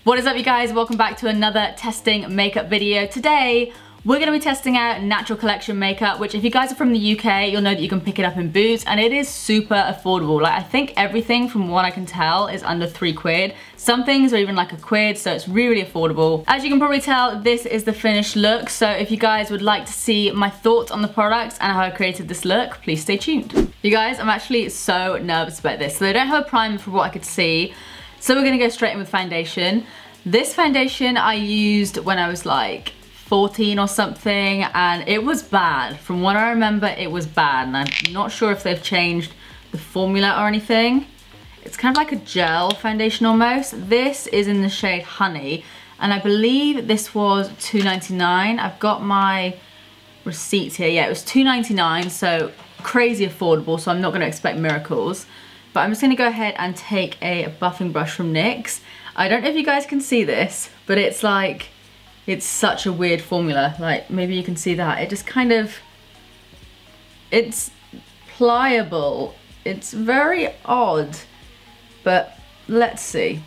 What is up, you guys? Welcome back to another testing makeup video. Today, we're going to be testing out Natural Collection makeup, which if you guys are from the UK, you'll know that you can pick it up in Boots, and it is super affordable. Like, I think everything from what I can tell is under £3. Some things are even like £1, so it's really affordable. As you can probably tell, this is the finished look, so if you guys would like to see my thoughts on the products and how I created this look, please stay tuned. You guys, I'm actually so nervous about this. So they don't have a primer for what I could see, so we're going to go straight in with foundation. This foundation I used when I was like 14 or something, and it was bad. From what I remember, it was bad, and I'm not sure if they've changed the formula or anything. It's kind of like a gel foundation almost. This is in the shade Honey, and I believe this was $2.99. I've got my receipts here. Yeah, it was $2.99, so crazy affordable, so I'm not going to expect miracles. But I'm just going to go ahead and take a buffing brush from NYX. I don't know if you guys can see this, but it's like, it's such a weird formula. Like, maybe you can see that. It just kind of, it's pliable. It's very odd, but let's see.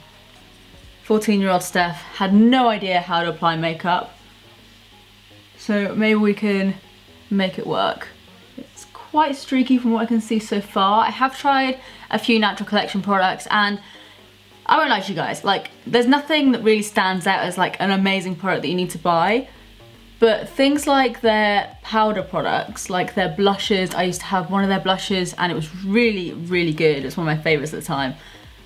14-year-old Steph had no idea how to apply makeup, so maybe we can make it work. It's quite streaky from what I can see so far. I have tried a few Natural Collection products, and I won't lie to you guys, like, there's nothing that really stands out as like an amazing product that you need to buy. But things like their powder products, like their blushes, I used to have one of their blushes and it was really, really good. It's one of my favorites at the time.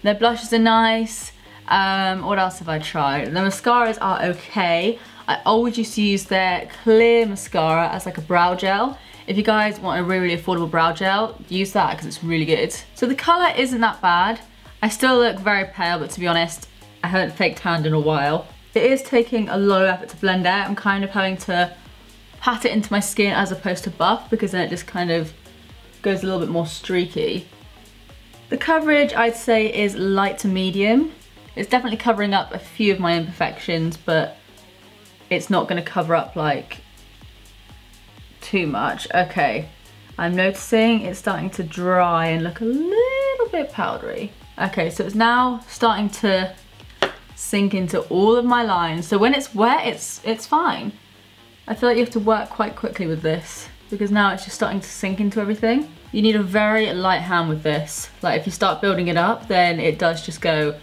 Their blushes are nice. What else have I tried? The mascaras are okay. I always used to use their clear mascara as like a brow gel. If you guys want a really, really affordable brow gel, use that because it's really good. So the colour isn't that bad. I still look very pale, but to be honest, I haven't fake tanned in a while. It is taking a lot of effort to blend out. I'm kind of having to pat it into my skin as opposed to buff, because then it just kind of goes a little bit more streaky. The coverage, I'd say, is light to medium. It's definitely covering up a few of my imperfections, but it's not going to cover up like too much. Okay, I'm noticing it's starting to dry and look a little bit powdery. Okay, so it's now starting to sink into all of my lines. So when it's wet, it's fine. I feel like you have to work quite quickly with this, because now it's just starting to sink into everything. You need a very light hand with this. Like, if you start building it up, then it does just go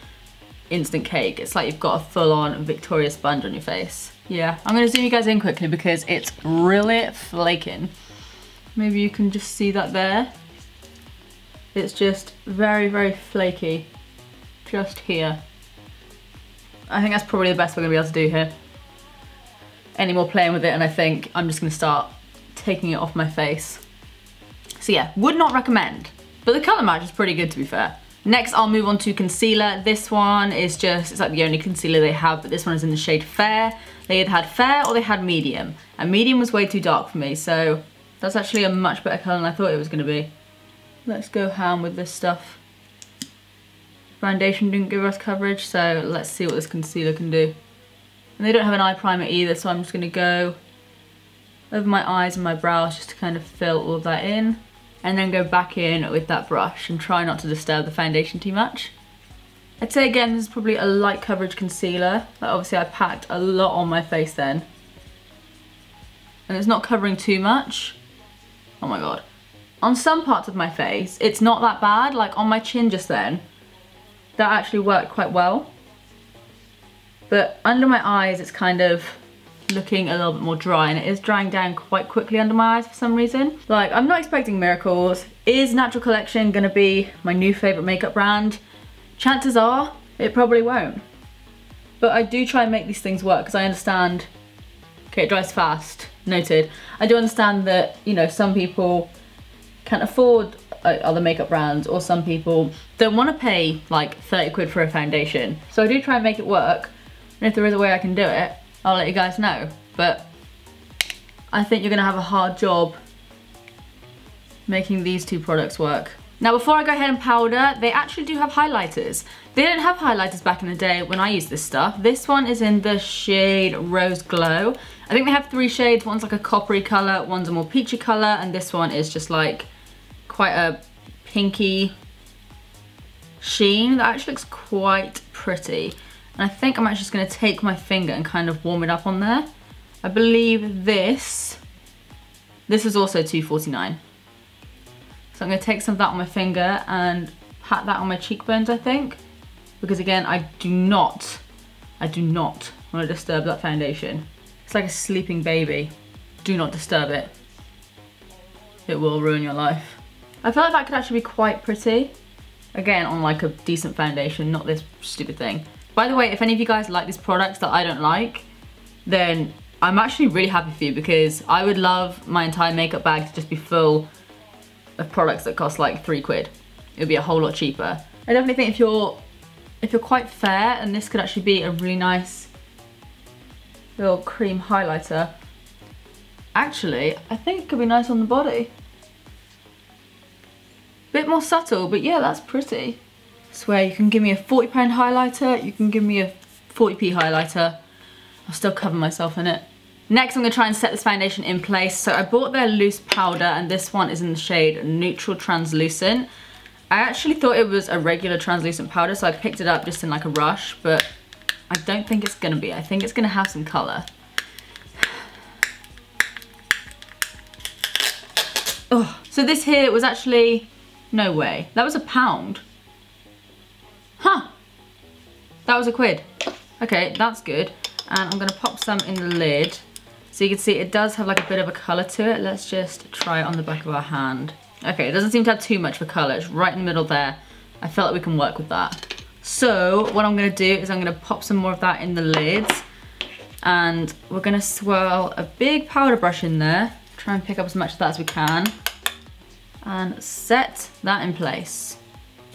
instant cake. It's like you've got a full-on Victoria sponge on your face. Yeah, I'm gonna zoom you guys in quickly because it's really flaking. Maybe you can just see that there. It's just very, very flaky, just here. I think that's probably the best we're gonna be able to do here. Any more playing with it and I think I'm just gonna start taking it off my face. So yeah, would not recommend, but the color match is pretty good, to be fair. Next, I'll move on to concealer. This one is just, it's like the only concealer they have, but this one is in the shade Fair. They either had Fair or they had Medium, and Medium was way too dark for me, so that's actually a much better color than I thought it was gonna be. Let's go ham with this stuff. Foundation didn't give us coverage, so let's see what this concealer can do. And they don't have an eye primer either, so I'm just gonna go over my eyes and my brows just to kind of fill all of that in, and then go back in with that brush and try not to disturb the foundation too much. I'd say again, this is probably a light coverage concealer. Like, obviously I packed a lot on my face then. And it's not covering too much. Oh my god. On some parts of my face, it's not that bad. Like on my chin just then, that actually worked quite well. But under my eyes, it's kind of looking a little bit more dry, and it is drying down quite quickly under my eyes for some reason. Like, I'm not expecting miracles. Is Natural Collection gonna be my new favorite makeup brand? Chances are, it probably won't. But I do try and make these things work because I understand, okay, it dries fast, noted. I do understand that, you know, some people can't afford other makeup brands, or some people don't want to pay like 30 quid for a foundation. So I do try and make it work, and if there is a way I can do it, I'll let you guys know. But I think you're gonna have a hard job making these two products work. Now, before I go ahead and powder, they actually do have highlighters. They didn't have highlighters back in the day when I used this stuff. This one is in the shade Rose Glow. I think they have 3 shades. One's like a coppery color, one's a more peachy color, and this one is just like quite a pinky sheen that actually looks quite pretty. And I think I'm actually just gonna take my finger and kind of warm it up on there. I believe this is also $2.49. So I'm gonna take some of that on my finger and pat that on my cheekbones, I think. Because again, I do not want to disturb that foundation. It's like a sleeping baby. Do not disturb it. It will ruin your life. I feel like that could actually be quite pretty. Again, on like a decent foundation, not this stupid thing. By the way, if any of you guys like these products that I don't like, then I'm actually really happy for you, because I would love my entire makeup bag to just be full of products that cost like £3. It would be a whole lot cheaper. I definitely think if you're quite fair, and this could actually be a really nice little cream highlighter. Actually, I think it could be nice on the body. Bit more subtle, but yeah, that's pretty. I swear, you can give me a £40 highlighter, you can give me a 40p highlighter. I'll still cover myself in it. Next, I'm gonna try and set this foundation in place. So I bought their loose powder, and this one is in the shade Neutral Translucent. I actually thought it was a regular translucent powder, so I picked it up just in like a rush, but I don't think it's gonna be. I think it's gonna have some color. Oh, so this here was actually, no way. That was £1. Huh, that was £1. Okay, that's good. And I'm gonna pop some in the lid. So you can see it does have like a bit of a color to it. Let's just try it on the back of our hand. Okay, it doesn't seem to have too much of a color. It's right in the middle there. I feel like we can work with that. So what I'm gonna do is I'm gonna pop some more of that in the lids, and we're gonna swirl a big powder brush in there. Try and pick up as much of that as we can and set that in place.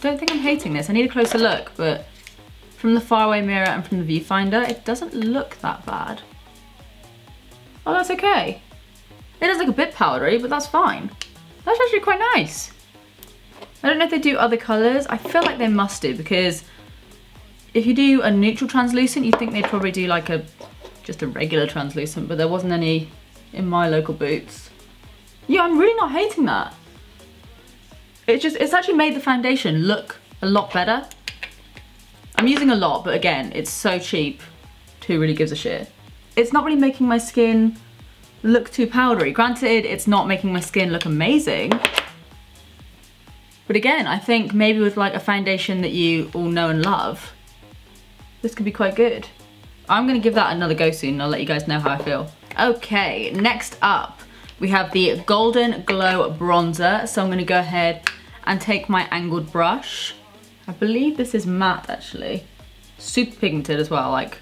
Don't think I'm hating this. I need a closer look, but from the faraway mirror and from the viewfinder, it doesn't look that bad. Oh, that's okay. It does look a bit powdery, but that's fine. That's actually quite nice. I don't know if they do other colors. I feel like they must do, because if you do a neutral translucent, you'd think they'd probably do like just a regular translucent, but there wasn't any in my local Boots. Yeah, I'm really not hating that. It's actually made the foundation look a lot better. I'm using a lot, but again, it's so cheap. Who really gives a shit? It's not really making my skin look too powdery. Granted, it's not making my skin look amazing. But again, I think maybe with like a foundation that you all know and love, this could be quite good. I'm gonna give that another go soon, and I'll let you guys know how I feel. Okay, next up, we have the Golden Glow Bronzer. So I'm gonna go ahead and take my angled brush. I believe this is matte actually. Super pigmented as well, like,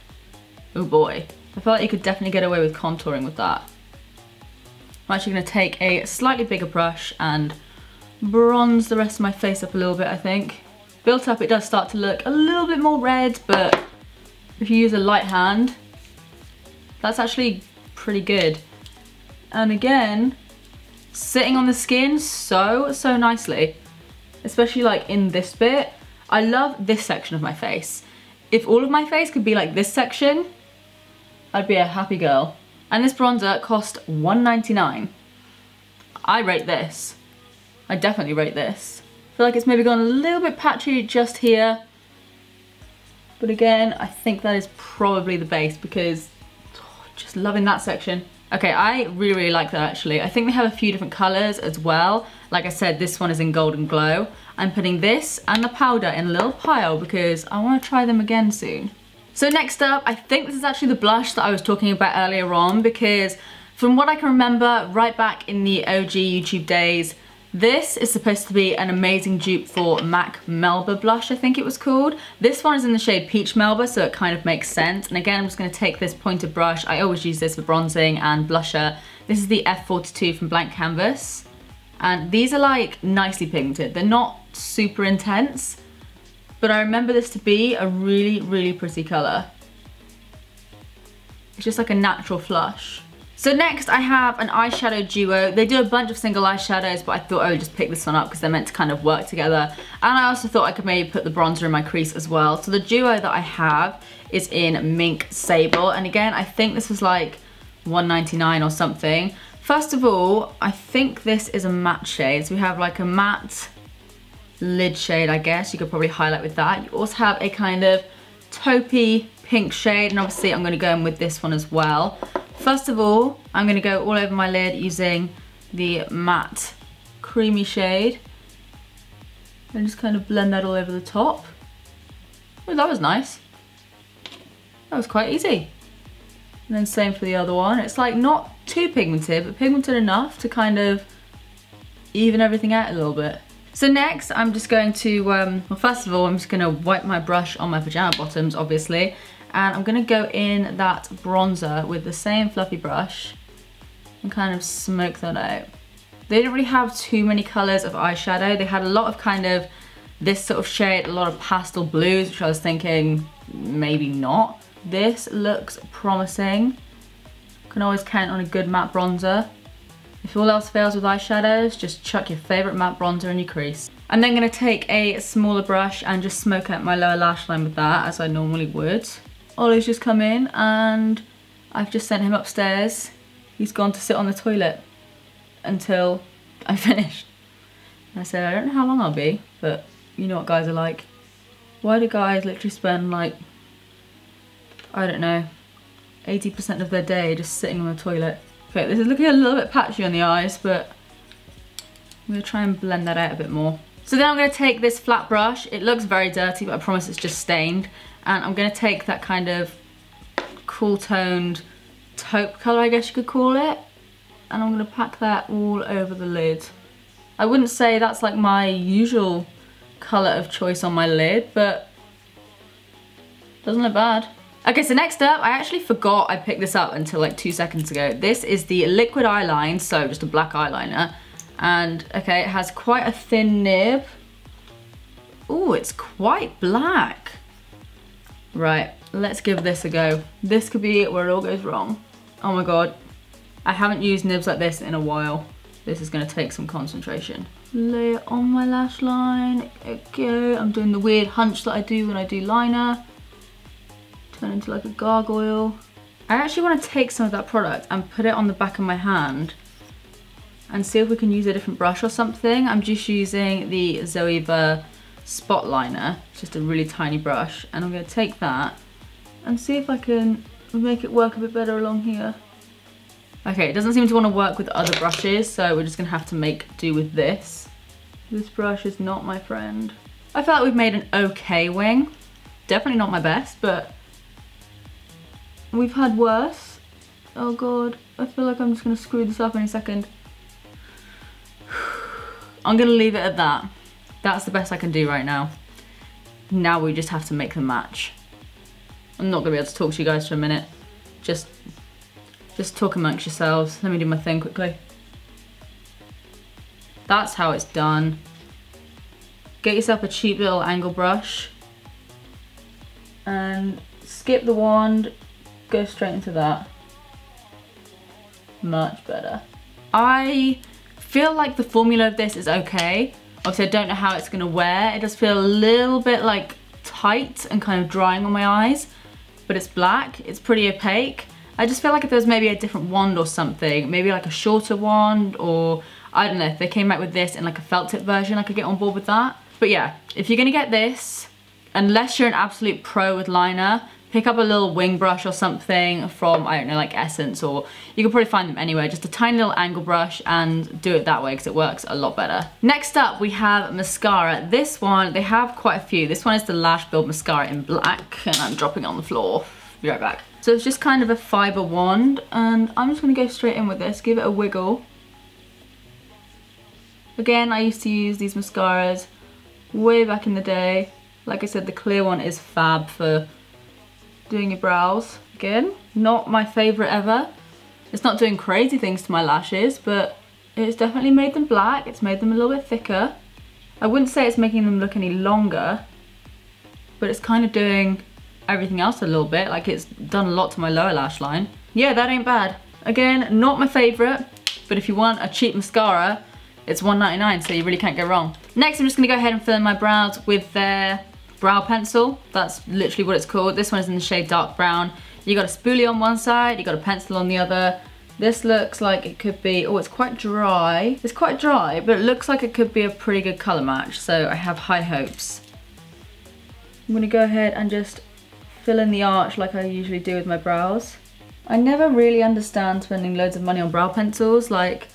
oh boy. I feel like you could definitely get away with contouring with that. I'm actually gonna take a slightly bigger brush and bronze the rest of my face up a little bit, I think. Built up, it does start to look a little bit more red, but if you use a light hand, that's actually pretty good. And again, sitting on the skin so nicely, especially like in this bit. I love this section of my face. If all of my face could be like this section, I'd be a happy girl. And this bronzer cost $1.99. I rate this. I definitely rate this. I feel like it's maybe gone a little bit patchy just here. But again, I think that is probably the base, because just loving that section. Okay, I really like that actually. I think they have a few different colors as well. Like I said, this one is in Golden Glow. I'm putting this and the powder in a little pile because I want to try them again soon. So next up, I think this is actually the blush that I was talking about earlier on, because from what I can remember right back in the OG YouTube days, this is supposed to be an amazing dupe for MAC Melba blush, I think it was called. This one is in the shade Peach Melba, so it kind of makes sense. And again, I'm just going to take this pointed brush. I always use this for bronzing and blusher. This is the F42 from Blank Canvas. And these are like nicely pigmented. They're not super intense, but I remember this to be a really pretty color. It's just like a natural flush. So next I have an eyeshadow duo. They do a bunch of single eyeshadows, but I thought I would just pick this one up because they're meant to kind of work together. And I also thought I could maybe put the bronzer in my crease as well. So the duo that I have is in Mink Sable. And again, I think this was like $1.99 or something. First of all, I think this is a matte shade. So we have like a matte lid shade, I guess. You could probably highlight with that. You also have a kind of taupey pink shade, and obviously I'm gonna go in with this one as well. First of all, I'm gonna go all over my lid using the matte creamy shade and just kind of blend that all over the top. Oh, that was nice. That was quite easy. And then same for the other one. It's like not too pigmented, but pigmented enough to kind of even everything out a little bit. So next, I'm just going to, well, first of all, I'm just gonna wipe my brush on my pajama bottoms, obviously, and I'm gonna go in that bronzer with the same fluffy brush and kind of smoke that out. They didn't really have too many colors of eyeshadow. They had a lot of kind of this sort of shade, a lot of pastel blues, which I was thinking maybe not. This looks promising. Can always count on a good matte bronzer. If all else fails with eyeshadows, just chuck your favorite matte bronzer in your crease. I'm then gonna take a smaller brush and just smoke out my lower lash line with that, as I normally would. Ollie's just come in and I've just sent him upstairs. He's gone to sit on the toilet until I finished. And I said, I don't know how long I'll be, but you know what guys are like. Why do guys literally spend like, I don't know, 80% of their day just sitting on the toilet? Okay, this is looking a little bit patchy on the eyes, but I'm gonna try and blend that out a bit more. So then I'm gonna take this flat brush. It looks very dirty, but I promise it's just stained. And I'm gonna take that kind of cool toned taupe color, I guess you could call it. And I'm gonna pack that all over the lid. I wouldn't say that's like my usual color of choice on my lid, but doesn't look bad. Okay, so next up, I actually forgot I picked this up until like 2 seconds ago. This is the liquid eyeline, so just a black eyeliner. And okay, it has quite a thin nib. Ooh, it's quite black. Right, let's give this a go. This could be where it all goes wrong. Oh my God, I haven't used nibs like this in a while. This is gonna take some concentration. Lay it on my lash line. Okay, I'm doing the weird hunch that I do when I do liner. Turn into like a gargoyle. I actually want to take some of that product and put it on the back of my hand and see if we can use a different brush or something. I'm just using the Zoeva spot liner. It's just a really tiny brush, and I'm going to take that and see if I can make it work a bit better along here. Okay, it doesn't seem to want to work with other brushes, so we're just going to have to make do with this. This brush is not my friend. I feel like we've made an okay wing. Definitely not my best, but we've had worse. Oh God, I feel like I'm just gonna screw this up any second. I'm gonna leave it at that. That's the best I can do right now. Now we just have to make them match. I'm not gonna be able to talk to you guys for a minute. Just talk amongst yourselves. Let me do my thing quickly. That's how it's done. Get yourself a cheap little angle brush and skip the wand. Go straight into that. Much better. I feel like the formula of this is okay. Obviously I don't know how it's gonna wear. It does feel a little bit like tight and kind of drying on my eyes, but it's black, it's pretty opaque. I just feel like if there was maybe a different wand or something, maybe like a shorter wand, or I don't know, if they came out with this in like a felt tip version, I could get on board with that. But yeah, if you're gonna get this, unless you're an absolute pro with liner, pick up a little wing brush or something from, I don't know, like Essence, or you can probably find them anywhere. Just a tiny little angle brush and do it that way because it works a lot better. Next up, we have mascara. This one, they have quite a few. This one is the Lash Build Mascara in black, and I'm dropping it on the floor. Be right back. So it's just kind of a fiber wand, and I'm just gonna go straight in with this, give it a wiggle. Again, I used to use these mascaras way back in the day. Like I said, the clear one is fab for doing your brows. Again, not my favorite ever. It's not doing crazy things to my lashes, but it's definitely made them black. It's made them a little bit thicker. I wouldn't say it's making them look any longer, but it's kind of doing everything else a little bit. Like, it's done a lot to my lower lash line. Yeah, that ain't bad. Again, not my favorite, but if you want a cheap mascara, it's $1.99, so you really can't go wrong. Next, I'm just gonna go ahead and fill in my brows with their brow pencil. That's literally what it's called. This one is in the shade dark brown. You got a spoolie on one side, you got a pencil on the other. This looks like it could be, oh, it's quite dry. It's quite dry, but it looks like it could be a pretty good color match, so I have high hopes. I'm gonna go ahead and just fill in the arch like I usually do with my brows. I never really understand spending loads of money on brow pencils. Like,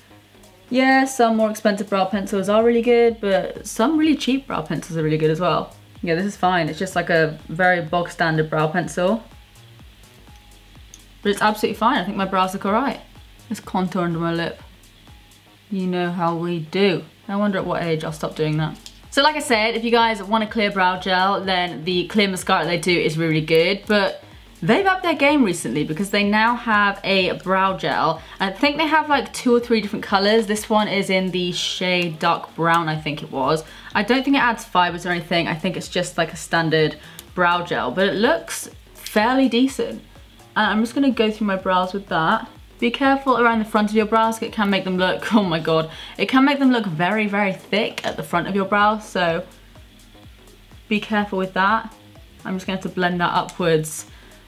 yeah, some more expensive brow pencils are really good, but some really cheap brow pencils are really good as well. Yeah, this is fine. It's just like a very bog standard brow pencil. But it's absolutely fine. I think my brows look alright. Let's contour under my lip. You know how we do. I wonder at what age I'll stop doing that. So like I said, if you guys want a clear brow gel, then the clear mascara they do is really good, but they've upped their game recently because they now have a brow gel. I think they have like 2 or 3 different colors. This one is in the shade dark brown, I think it was. I don't think it adds fibers or anything. I think it's just like a standard brow gel, but it looks fairly decent. I'm just gonna go through my brows with that. Be careful around the front of your brows, it can make them look, oh my god, it can make them look very, very thick at the front of your brows, so be careful with that. I'm just going to have to blend that upwards,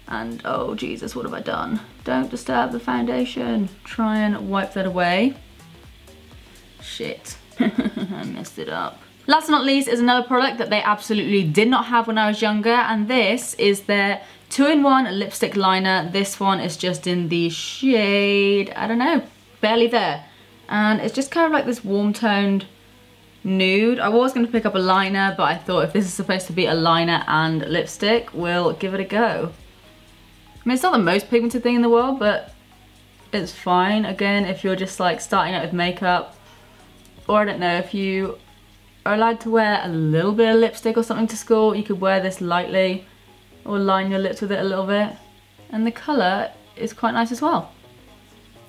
and oh Jesus, what have I done? Don't disturb the foundation. Try and wipe that away. Shit, I messed it up. Last but not least is another product that they absolutely did not have when I was younger, and this is their 2-in-1 lipstick liner. This one is just in the shade, I don't know, barely there. And it's just kind of like this warm toned nude. I was going to pick up a liner, but I thought if this is supposed to be a liner and lipstick, we'll give it a go. I mean, it's not the most pigmented thing in the world, but it's fine. Again, if you're just like starting out with makeup, or I don't know, if you are allowed to wear a little bit of lipstick or something to school, you could wear this lightly or line your lips with it a little bit. And the colour is quite nice as well.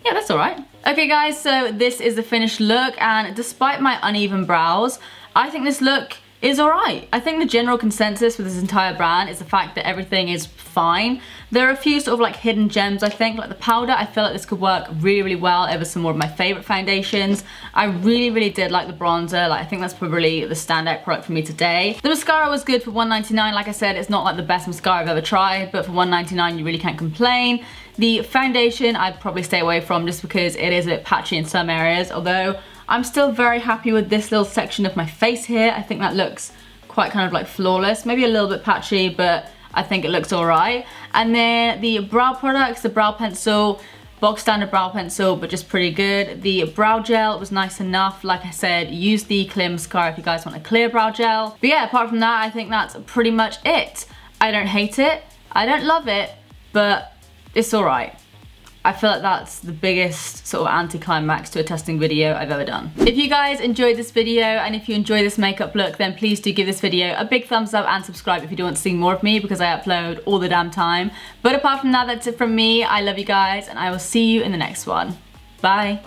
Yeah, that's alright. Okay guys, so this is the finished look, and despite my uneven brows, I think this look is alright. I think the general consensus with this entire brand is the fact that everything is fine. There are a few sort of like hidden gems, I think, like the powder. I feel like this could work really, really well over some more of my favourite foundations. I really, really did like the bronzer. Like, I think that's probably the standout product for me today. The mascara was good for $1.99. Like I said, it's not like the best mascara I've ever tried, but for $1.99 you really can't complain. The foundation I'd probably stay away from just because it is a bit patchy in some areas, although I'm still very happy with this little section of my face here. I think that looks quite kind of like flawless, maybe a little bit patchy, but I think it looks alright. And then the brow products, the brow pencil, box standard brow pencil, but just pretty good. The brow gel was nice enough. Like I said, use the clear mascara if you guys want a clear brow gel. But yeah, apart from that, I think that's pretty much it. I don't hate it, I don't love it, but it's alright. I feel like that's the biggest sort of anticlimax to a testing video I've ever done. If you guys enjoyed this video and if you enjoy this makeup look, then please do give this video a big thumbs up and subscribe if you do want to see more of me, because I upload all the damn time. But apart from that, that's it from me. I love you guys and I will see you in the next one. Bye.